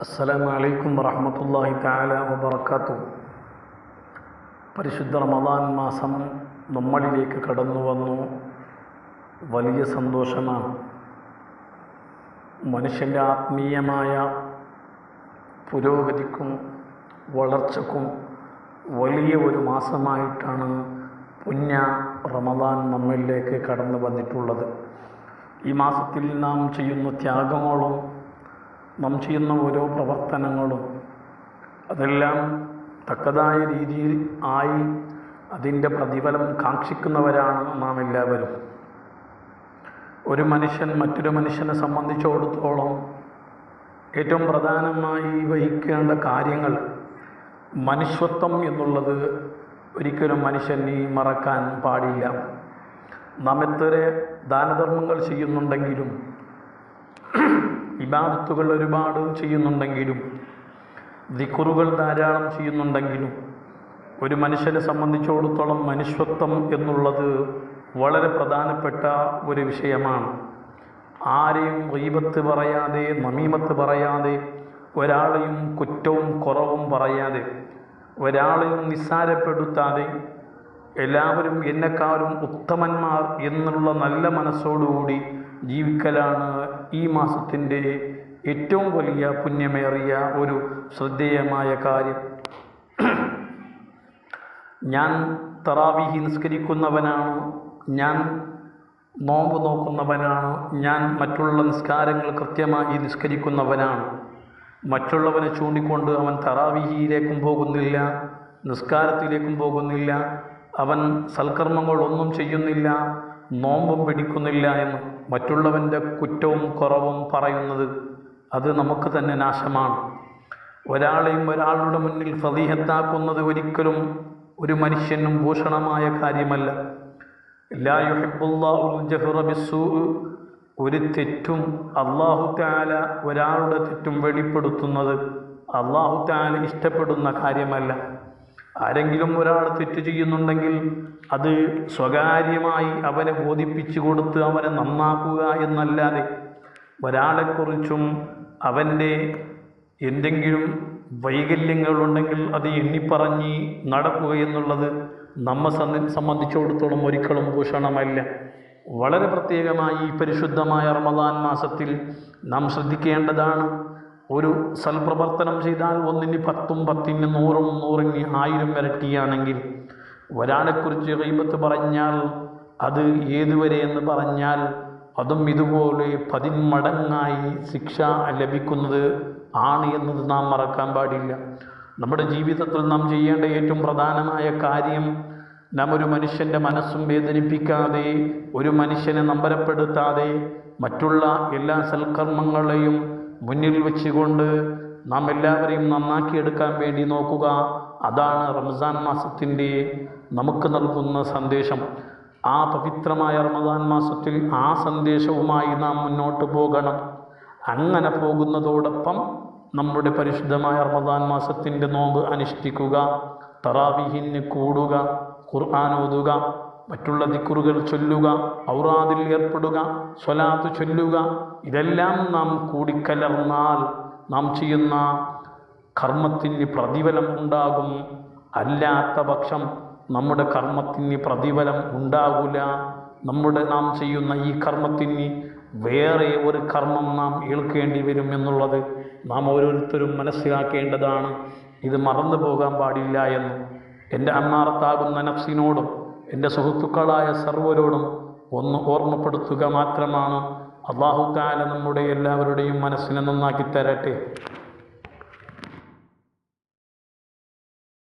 അസ്സലാമു അലൈക്കും വറഹ്മത്തുള്ളാഹി തആല വബറകാതുഹു. പരിശുദ്ധ റമദാൻ മാസം നമ്മളിലേക്ക് കടന്നു വന്നു. വലിയ സന്തോഷമാണ്. മനുഷ്യൻ്റെ ആത്മീയമായ പുരോഗതിക്കും വളർച്ചക്കും വലിയ ഒരു മാസമായിട്ടാണ് പുണ്യ റമദാൻ നമ്മളിലേക്ക് കടന്നു വന്നിട്ടുള്ളത്. ഈ മാസത്തിൽ നാം ചെയ്യുന്ന ത്യാഗങ്ങളും നാം ചെയ്യുന്ന ഓരോ പ്രവർത്തനങ്ങളും അതെല്ലാം തക്കതായ രീതിയിൽ ആയി അതിൻ്റെ പ്രതിഫലം കാക്ഷിക്കുന്നവരാണ് നാം എല്ലാവരും. ഒരു മനുഷ്യൻ മറ്റൊരു മനുഷ്യനെ സംബന്ധിച്ചിടത്തോളം ഏറ്റവും പ്രധാനമായി വഹിക്കേണ്ട കാര്യങ്ങൾ മനുഷ്യത്വം എന്നുള്ളത് ഒരിക്കലും മനുഷ്യന് മറക്കാൻ പാടില്ല. നാം എത്ര ദാനധർമ്മങ്ങൾ ചെയ്യുന്നുണ്ടെങ്കിലും ഇബാദത്തുകൾ ഒരുപാട് ചെയ്യുന്നുണ്ടെങ്കിലും ദിക്റുകൾ ധാരാളം ചെയ്യുന്നുണ്ടെങ്കിലും ഒരു മനുഷ്യനെ സംബന്ധിച്ചിടത്തോളം മനുഷ്യത്വം എന്നുള്ളത് വളരെ പ്രധാനപ്പെട്ട ഒരു വിഷയമാണ്. ആരെയും ഗീബത്ത് പറയാതെ, നമീമത്ത് പറയാതെ, ഒരാളെയും കുറ്റവും കുറവും പറയാതെ, ഒരാളെയും നിസ്സാരപ്പെടുത്താതെ, എല്ലാവരും എന്നെക്കാളും ഉത്തമന്മാർ എന്നുള്ള നല്ല മനസ്സോടുകൂടി ജീവിക്കലാണ് ഈ മാസത്തിൻ്റെ ഏറ്റവും വലിയ പുണ്യമേറിയ ഒരു ശ്രദ്ധേയമായ കാര്യം. ഞാൻ തറാവീഹ് നിസ്കരിക്കുന്നവനാണ്, ഞാൻ നോമ്പ് നോക്കുന്നവനാണ്, ഞാൻ മറ്റുള്ള നിസ്കാരങ്ങൾ കൃത്യമായി നിസ്കരിക്കുന്നവനാണ്. മറ്റുള്ളവനെ ചൂണ്ടിക്കൊണ്ട് അവൻ തറാവീഹിലേക്കും പോകുന്നില്ല, നിസ്കാരത്തിലേക്കും പോകുന്നില്ല, അവൻ സൽക്കർമ്മങ്ങളൊന്നും ചെയ്യുന്നില്ല, നോമ്പും പിടിക്കുന്നില്ല എന്ന് മറ്റുള്ളവൻ്റെ കുറ്റവും കുറവും പറയുന്നത് അത് നമുക്ക് തന്നെ നാശമാണ്. ഒരാളെയും ഒരാളുടെ മുന്നിൽ ഫളീഹത്താക്കുന്നത് ഒരിക്കലും ഒരു മനുഷ്യനും ഭൂഷണമായ കാര്യമല്ല. ലാ യുഹിബ്ബുല്ലാഹുൽ ജഹ്റ ബിസ്സൂഇ, ഒരു തെറ്റും അല്ലാഹു തആല ഒരാളുടെ തെറ്റും വെളിപ്പെടുത്തുന്നത് അല്ലാഹു തആല ഇഷ്ടപ്പെടുന്ന കാര്യമല്ല. ആരെങ്കിലും ഒരാൾ തെറ്റ് ചെയ്യുന്നുണ്ടെങ്കിൽ അത് സ്വകാര്യമായി അവനെ ബോധിപ്പിച്ചു കൊടുത്ത് അവനെ നന്നാക്കുക എന്നല്ലാതെ ഒരാളെക്കുറിച്ചും അവൻ്റെ എന്തെങ്കിലും വൈകല്യങ്ങളുണ്ടെങ്കിൽ അത് എണ്ണിപ്പറഞ്ഞ് നടക്കുക എന്നുള്ളത് നമ്മെ സംബന്ധിച്ചിടത്തോളം ഒരിക്കലും ഭൂഷണമല്ല. വളരെ പ്രത്യേകമായി ഈ പരിശുദ്ധമായ റമദാൻ മാസത്തിൽ നാം ശ്രദ്ധിക്കേണ്ടതാണ്. ഒരു സൽപ്രവർത്തനം ചെയ്താൽ ഒന്നിന് 10, 10ന് 100, 100ന് 1000 ഇരട്ടിയാണെങ്കിൽ ഒരാളെക്കുറിച്ച് ഗീബത്ത് പറഞ്ഞാൽ അത് ഏതുവരെ എന്ന് പറഞ്ഞാൽ അതും ഇതുപോലെ 10 മടങ്ങായി ശിക്ഷ ലഭിക്കുന്നത് ആണ് എന്നത് നാം മറക്കാൻ പാടില്ല. നമ്മുടെ ജീവിതത്തിൽ നാം ചെയ്യേണ്ട ഏറ്റവും പ്രധാനമായ കാര്യം നാം ഒരു മനുഷ്യൻ്റെ മനസ്സും വേദനിപ്പിക്കാതെ, ഒരു മനുഷ്യനെ നമ്പരപ്പെടുത്താതെ, മറ്റുള്ള എല്ലാ സൽക്കർമ്മങ്ങളെയും മുന്നിൽ വെച്ചുകൊണ്ട് നാം എല്ലാവരെയും നന്നാക്കിയെടുക്കാൻ വേണ്ടി നോക്കുക. അതാണ് റംസാൻ മാസത്തിൻ്റെ നമുക്ക് നൽകുന്ന സന്ദേശം. ആ പവിത്രമായ റമദാൻ മാസത്തിൽ ആ സന്ദേശവുമായി നാം മുന്നോട്ട് പോകണം. അങ്ങനെ പോകുന്നതോടൊപ്പം നമ്മുടെ പരിശുദ്ധമായ റമദാൻ മാസത്തിൻ്റെ നോമ്പ് അനുഷ്ഠിക്കുക, തറാവീഹിന് കൂടുക, ഖുർആൻ ഓതുക, മറ്റുള്ള ദിക്റുകൾ ചൊല്ലുക, ഔറാദിൽ ഏർപ്പെടുക, സ്വലാത്ത് ചൊല്ലുക. ഇതെല്ലാം നാം കൂടിക്കലർന്നാൽ നാം ചെയ്യുന്ന കർമ്മത്തിന് പ്രതിഫലം ഉണ്ടാകും. അല്ലാത്ത പക്ഷം നമ്മുടെ കർമ്മത്തിന് പ്രതിഫലം ഉണ്ടാകില്ല. നാം ചെയ്യുന്ന ഈ കർമ്മത്തിന് വേറെ ഒരു കർമ്മം നാം ഏൽക്കേണ്ടി വരും എന്നുള്ളത് നാം ഓരോരുത്തരും മനസ്സിലാക്കേണ്ടതാണ്. ഇത് മറന്നു പോകാൻ പാടില്ല എന്ന് എൻ്റെ അമ്മാറത്താകുന്ന നഫ്സിനോടും എൻ്റെ സുഹൃത്തുക്കളായ സർവരോടും ഒന്ന് ഓർമ്മപ്പെടുത്തുക മാത്രമാണ്. അല്ലാഹു തആല നമ്മുടെ എല്ലാവരുടെയും മനസ്സിനെ നന്നാക്കി തരട്ടെ.